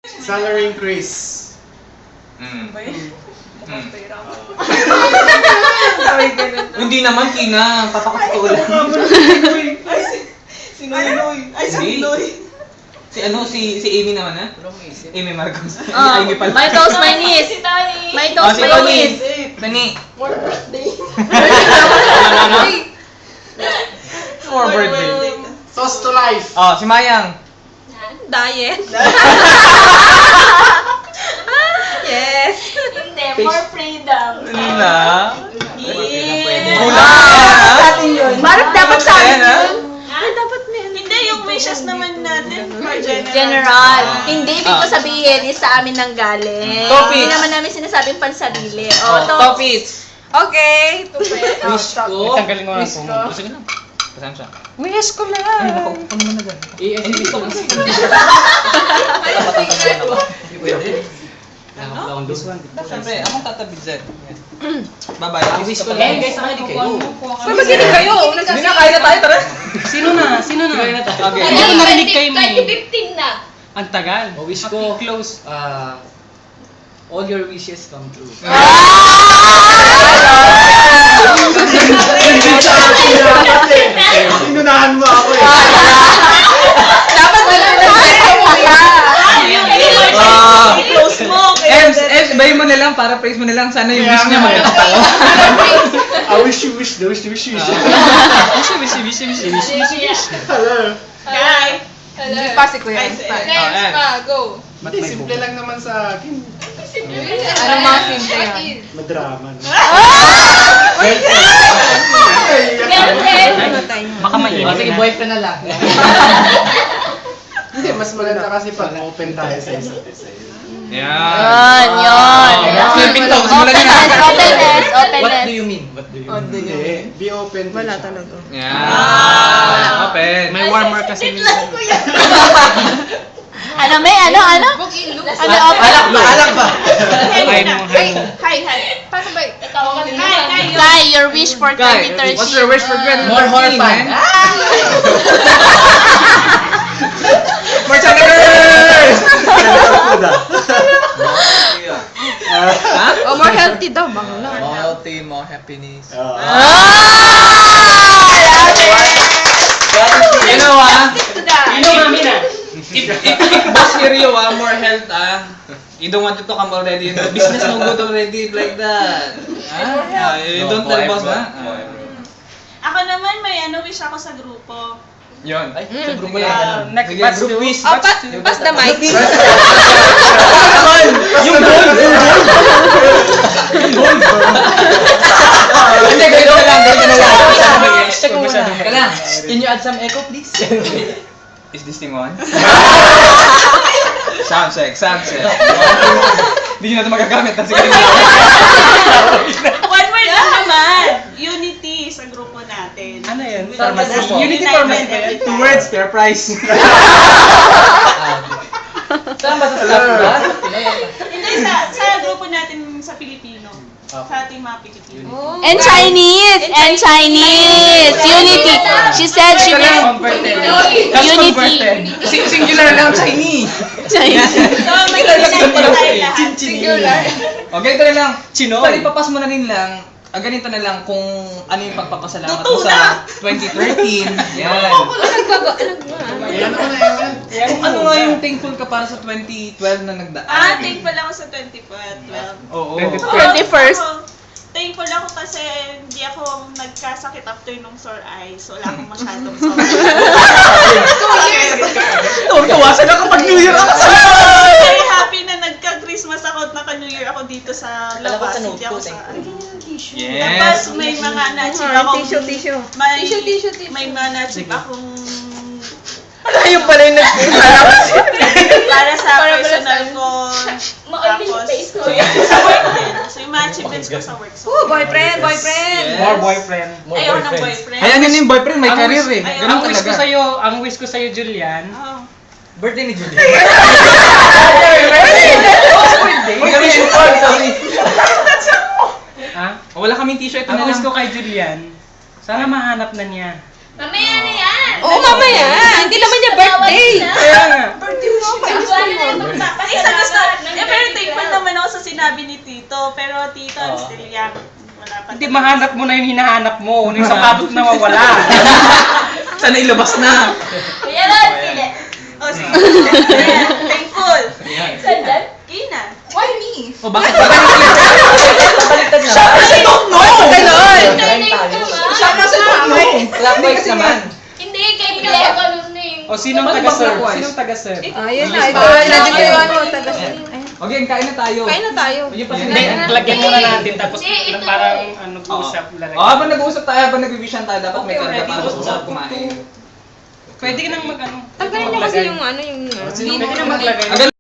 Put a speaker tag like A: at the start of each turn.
A: Salary increase.
B: Hindi naman, Tina. Papakatulan.
C: Si Noy. Ay, si Noy.
B: Si Amy naman, ha? Amy Marcos.
D: Oh,
B: Amy pala.
D: my toast, my niece. My toast,
B: Si
D: my
B: Tony.
D: niece.
B: Tony.
C: More birthday.
B: More birthday.
A: Toast to life.
B: Oh, si Mayang.
D: Diet. Yes.
E: Hindi, more freedom.
B: Nila.
D: Yeah.
B: Kulang.
C: Sa atin yun.
D: Parang dapat sa akin
B: Ayan, ha?
D: yun. Ay, dapat meron.
C: Hindi, yung wishes naman natin. For
D: General. Hindi, ibig ko sabihin, is sa amin nang galing.
B: Topics.
D: Hindi naman namin sinasabing pansarili.
B: Oh, top it.
D: Okay.
B: Wish ko.
F: Tanggalin mo lang
D: Wish
F: kung
D: ko.
B: Sige na. Pasensya.
D: Wish ko lang.
B: Ay, naku. Ano naman na dyan?
F: i-SMB ko.
C: Ano?
B: Siyempre, akong tatabid dyan. Bye-bye. Wish ko lang.
F: Guys, saka di kayo.
D: Uy, mag-inig kayo.
B: Hindi na, kaya na tayo, tara.
F: Sino na?
B: Okay.
F: Hindi ko narinig kayo,
E: Kahit
F: May.
E: 15 na.
F: Ang tagal.
G: Wish
F: Happy
G: ko,
F: close.
G: all your wishes come true.
A: Inunahan mo ako eh.
D: Dapat wala na
C: I-close mo.
B: Ems, bayin mo na lang, para praise mo na lang. Sana yung wish niya magkakatawa.
A: I wish you wish, the wish you wish. Hello.
C: Guy.
D: Hindi pa si Kuya.
C: Ay,
D: Next pa, go.
A: Hindi, simple lang naman sa akin.
D: Anong mga simple yan?
A: Madrama. No?
F: Baka mainit.
G: Sige, boyfriend na lang.
A: Hindi, mas maganda kasi pag open tayo sa isa't isa.
D: Yan, yun.
B: Yung pinto, simulan niyo na.
D: Openness,
G: What
D: openness.
G: do you mean? What do you mean?
A: Hindi, be open to each other.
B: Yan. Open.
F: May warmer kasi.
D: Ano, may ano? Ano, open?
A: Alak ba?
F: Hi mo, hi mo.
D: Hi. Paano ba?
C: Guy.
D: Kai, your wish for
B: Guy,
D: 2013.
B: what's your wish for 2013?
G: More horror fan.
B: More Chanagers!
D: Oh, more healthy daw. Bang lang.
G: More healthy, more happiness.
B: You know,
F: Sino mami na?
B: if boss hear you, more health, you don't want it to come already, business no good already, like that. You don't tell boss,
C: Ako naman, may wish ako sa grupo.
B: Yun. Ay, sa grupo
C: Yeah.
B: yan.
F: Next
B: Sige,
F: batch
B: group
F: to-
B: wish.
D: Oh, pass the mic.
B: Yung gold! Hindi, ganito na lang, ganito na lang.
G: Teka lang, can you add some echo please?
B: Is this thing on? Sound check. Hindi nyo na ito magagamit kasi ganito na.
C: One word lang naman. Unity sa grupo natin.
F: Ano yan?
G: Pharmacy.
F: Unity
C: United
F: Pharmacy.
C: every time.
B: 2 words, fair price.
G: Saan ba sa staff ba?
C: Hindi, sa grupo natin sa Pilipino. Sa ating mga Pilipino.
D: And Chinese. Unity. She said she will. Unity.
B: Singular lang, Chinese.
D: Chinese.
C: So, mag-united tayo lahat.
D: Singular.
B: O, ganito na lang.
F: Chinoy.
B: Sorry, papas mo na rin lang. Ganito na lang kung ano yung pagpapasalamat mo sa 2013. Yan.
A: Yan ako na yan.
B: Kung ano nga yung thankful ka para sa 2012 na nagdaan.
C: Thankful ako sa 2012.
B: Oo.
D: 21st.
C: Thankful ako kasi hindi ako nagkasakit after nung sore eyes. Wala akong masyadong sore
B: Tuwasan ako pag New Year ako.
C: Very happy na nagka-Christmas ako at naka-New Year ako dito sa labas. Hindi ako sa... Tapos
B: Yes.
C: may mga na-achieve akong...
D: Tissue.
C: May mga na-achieve akong...
D: Ayun pala yung
C: Para sa personal ko. Tapos, sa work din. So, yung mga achievements ko sa work. So,
D: boyfriend.
B: Yes.
F: More boyfriend.
C: ayoko ng boyfriend.
B: Ayan yun yung boyfriend, may career eh.
C: Ay,
B: Ganun
F: Ang wish ko sa'yo, Julian.
C: Oh.
G: Birthday ni Julie.
F: Ha?
B: Wala kaming t-shirt na
F: Ang wish
B: lang.
F: ko kay Julian, sana mahanap na niya.
E: Mamaya na yan.
D: Oo, mamaya. Hindi naman niya birthday.
F: Kaya nga.
E: Sabuan na lang magpapasaya.
C: tito. Pero tito, I'm still young. Wala pa.
F: Hindi, mahanap mo na yung hinahanap mo. Yung sapatos na mawala.
B: Sana ilabas na.
E: Kuya Ron, pili.
C: Oh, sige. Ayan, thankful.
E: Saan dyan?
C: Kina.
E: Why me?
B: O bakit?
G: Baliktad na.
B: I don't know!
D: Ganon!
G: Clockwise naman.
E: Hindi, kay Mila ganun na yung...
F: O, sinong
B: Bakit
F: taga-serve?
B: clockwise?
F: Sinong taga-serve?
D: Ayun na,
B: Ayos
D: ito.
B: ba?
D: Nandiyan yung ano, taga-serve.
B: Okay, kain na tayo.
D: Kain na tayo.
F: Hindi, lagyan muna natin tapos
E: Hindi, ito
F: parang
E: na.
F: ano, usap lalagyan.
B: Habang nag-uusap tayo, habang nag-revision tayo, dapat may
F: Okay,
B: karga para
F: ready.
B: sa kumain.
F: Pwede ka nang mag-ano.
D: Tanggalin niyo kasi yung ano, yung...
F: Pwede na maglagay.
B: Agad